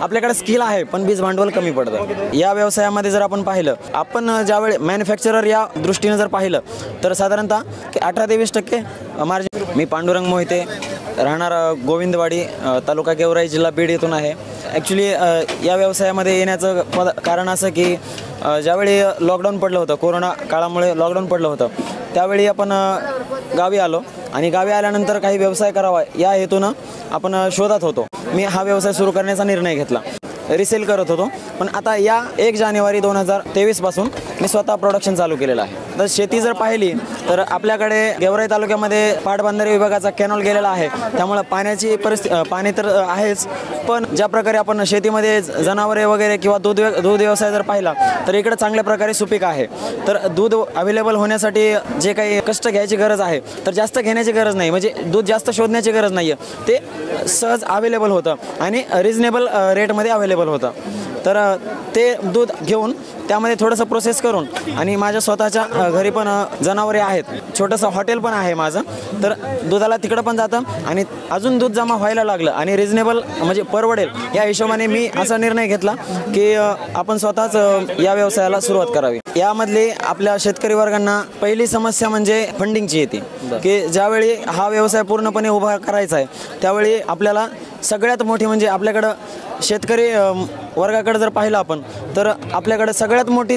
आपल्याकडे स्किल आहे पण बीज भांडवल कमी पडतं। या व्यवसायामध्ये जर आपण पाहिलं, आपण ज्यावेळी मॅन्युफॅक्चरर या दृष्टीने जर पाहिलं तर साधारणतः 18 ते 20% मार्जिन। मी पांडुरंग मोहिते, राहणार गोविंदवाडी, तालुका गेवराई, जिल्हा बीड येथून आहे। ॲक्च्युली या व्यवसायामध्ये येण्याचं कारण असं की ज्यावेळी लॉकडाऊन पडलं होतं, कोरोना काळामुळे लॉकडाऊन पडलं होतं, त्यावेळी आपण गावी आलो आणि गावी आल्यानंतर काही व्यवसाय करावा या हेतूनं आपण शोधात होतो। मी हा व्यवसाय सुरू करण्याचा निर्णय घेतला, रिसेल करत होतो। पण आता या 1 जानेवारी 2023 पासून मी स्वतः प्रोडक्शन चालू केलेलं आहे। तर शेती जर पाहिली तर आपल्याकडे गेवराई तालुक्यामध्ये पाटबंधारे विभागाचा कॅनॉल गेलेला आहे, त्यामुळे पाण्याची पाणी तर आहेच, पण ज्या प्रकारे आपण शेतीमध्ये जनावरे वगैरे किंवा दूध व्यवसाय जर पाहिला तर इकडे चांगल्या प्रकारे सुपीक आहे। तर दूध अवेलेबल होण्यासाठी जे काही कष्ट घ्यायची गरज आहे तर जास्त घेण्याची गरज नाही, म्हणजे दूध जास्त शोधण्याची गरज नाही आहे, ते सहज अवेलेबल होतं आणि रिजनेबल रेटमध्ये अवेलेबल होतं। तर ते दूध घेऊन त्यामध्ये थोडंसं प्रोसेस करून आणि माझ्या स्वतःच्या घरी पण जनावरे आहेत, छोटंसं हॉटेल पण आहे माझं, तर दुधाला तिकडं पण जातं आणि अजून दूध जमा व्हायला लागलं आणि रिजनेबल म्हणजे परवडेल या हिशोबाने मी असा निर्णय घेतला की आपण स्वतःच या व्यवसायाला सुरुवात करावी। यामधले आपल्या शेतकरी वर्गांना पहिली समस्या म्हणजे फंडिंगची येते, की ज्यावेळी हा व्यवसाय पूर्णपणे उभा करायचा आहे त्यावेळी आपल्याला सगळ्यात मोठी म्हणजे आपल्याकडं शेतकरी वर्गाकडे जर पाहिलं आपण तर आपल्याकडे सगळ्यात मोठी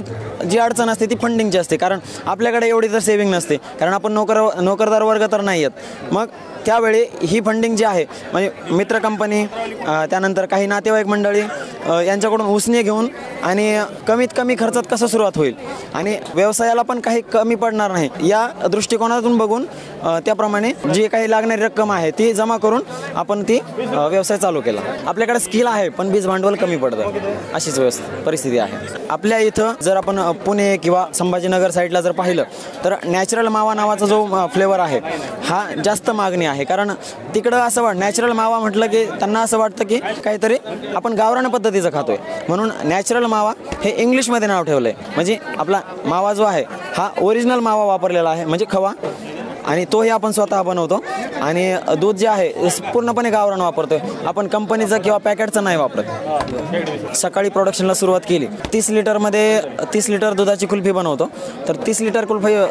जी अडचण असते ती फंडिंगची असते, कारण आपल्याकडे एवढी तर सेविंग नसते, कारण आपण नोकरदार वर्ग तर नाही आहेत। मग त्यावेळी ही फंडिंग जी आहे म्हणजे मित्र कंपनी, त्यानंतर काही नातेवाईक मंडळी यांच्याकडून उसने घेऊन आणि कमीत कमी खर्चात कसं सुरुवात होईल आणि व्यवसायाला पण काही कमी पडणार नाही या दृष्टिकोनातून बघून त्याप्रमाणे जी काही लागणारी रक्कम आहे ती जमा करून आपण ती व्यवसाय चालू केला। आपल्याकडे स्किल आहे पण बीज भांडवल कमी पडतं, अशीच परिस्थिती आहे आपल्या इथं। जर आपण पुणे किंवा संभाजीनगर साईडला जर पाहिलं तर नॅचरल मावा नावाचा जो फ्लेवर आहे हा जास्त मागणी आहे, कारण तिकडं असं नॅचरल मावा म्हटलं की त्यांना असं वाटतं की काहीतरी आपण गावरान पद्धतीचं खातोय, म्हणून नॅचरल मावा हे इंग्लिशमध्ये नाव ठेवलं आहे। म्हणजे आपला मावा जो आहे हा ओरिजिनल मावा वापरलेला आहे, म्हणजे खवा, आणि तोही आपण स्वतः बनवतो आणि दूध जे आहे पूर्णपणे गावरान वापरतोय आपण, कंपनीचं किंवा पॅकेटचं नाही वापरत। सकाळी प्रोडक्शनला सुरुवात केली, 30 लिटर दुधाची कुल्फी बनवतो, तर 30 लिटर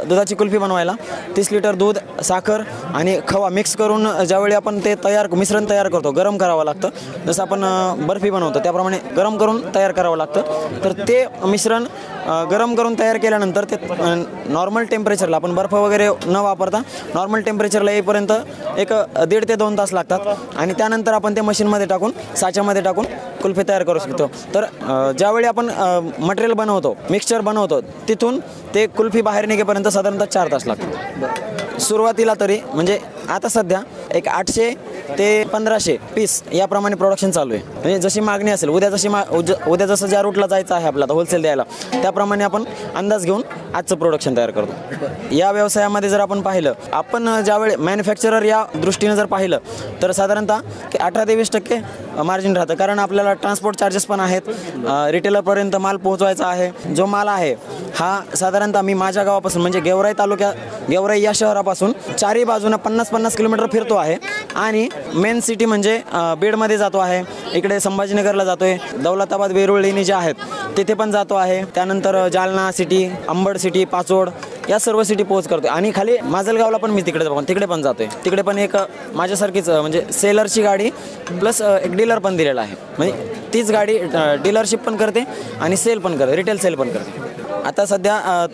दुधाची कुल्फी बनवायला 30 लिटर दूध, साखर आणि खवा मिक्स करून ज्यावेळी आपण ते मिश्रण तयार करतो, गरम करावं लागतं, जसं आपण बर्फी बनवतो त्याप्रमाणे गरम करून तयार करावं लागतं। तर ते मिश्रण गरम करून तयार केल्यानंतर ते नॉर्मल टेम्परेचरला, आपण बर्फ वगैरे न वापरता नॉर्मल टेम्परेचरला येईपर्यंत एक 1.5 ते 2 तास लागतात आणि त्यानंतर आपण ते मशीनमध्ये टाकून साच्यामध्ये टाकून कुल्फी तयार करू शकतो। तर ज्यावेळी आपण मटेरियल बनवतो, मिक्सचर बनवतो, तिथून ते कुल्फी बाहेर निघेपर्यंत साधारणतः 4 तास लागतात सुरुवातीला तरी। म्हणजे आता सध्या एक 800 ते 1500 पीस याप्रमाणे प्रोडक्शन चालू आहे, म्हणजे जशी मागणी असेल, उद्या जसं ज्या रूटला जायचं आहे आपल्याला होलसेल द्यायला त्याप्रमाणे आपण अंदाज घेऊन आजचं प्रोडक्शन तयार करतो। या व्यवसायामध्ये जर आपण पाहिलं, आपण ज्यावेळी मॅन्युफॅक्चरर या दृष्टीने जर पाहिलं तर साधारणतः 18 ते 20% मार्जिन राहतं, कारण आपल्याला ट्रान्सपोर्ट चार्जेस पण आहेत, रिटेलरपर्यंत माल पोहोचवायचा आहे। जो माल आहे हा साधारणतः मी माझ्या गावापासून म्हणजे गेवराई या शहरापासून चारही बाजूनं 50-50 किलोमीटर फिरतो आहे आणि मेन सिटी म्हणजे बीडमध्ये जातो आहे, इकडे संभाजीनगरला जातो आहे, दौलताबाद, वेरूळ लेणी जे आहेत तिथे पण जातो आहे, त्यानंतर जालना सिटी, अंबड सिटी, पाचोड या सर्व सिटी पोहोच करतो आणि खाली माजलगावला पण मी तिकडे पण जातोय। तिकडे पण एक माझ्यासारखीच म्हणजे सेलरची गाडी प्लस एक डीलर पण दिलेला आहे, म्हणजे तीच गाडी डीलरशिप पण करते आणि सेल पण करते, रिटेल सेल पण करते। आता सध्या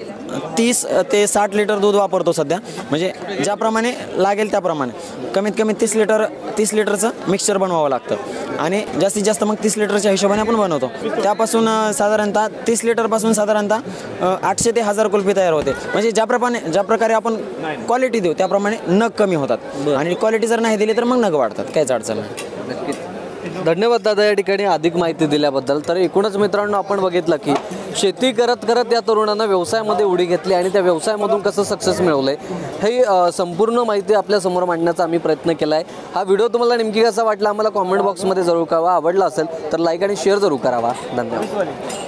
30 ते 60 लिटर दूध वापरतो सध्या, म्हणजे ज्याप्रमाणे लागेल त्याप्रमाणे कमीत कमी 30 लिटरचं मिक्सचर बनवावं लागतं आणि जास्तीत जास्त मग 30 लिटरच्या हिशोबाने आपण बनवतो। त्यापासून साधारणतः 30 लिटरपासून साधारणतः 800 ते 1000 कुल्फी तयार होते, म्हणजे ज्या प्रकारे आपण क्वालिटी देऊ त्याप्रमाणे नग कमी होतात आणि क्वालिटी जर नाही दिली तर मग नग वाढतात, काहीच अडचण नाही। धन्यवाद दादा या ठिकाणी अधिक माहिती दिल्याबद्दल। तर एकूणच मित्रांनो आपण बघितलं की शेती करत करत या तरुणांना व्यवसायामध्ये उडी घेतली आणि त्या व्यवसायामधून कसं सक्सेस मिळवलंय हे संपूर्ण माहिती आपल्या समोर मांडण्याचा आम्ही प्रयत्न केला आहे। हा व्हिडिओ तुम्हाला नेमकी कसा वाटला आम्हाला कॉमेंट बॉक्समध्ये जरूर कळवा, आवडला असेल तर लाईक आणि शेअर जरूर करावा। धन्यवाद।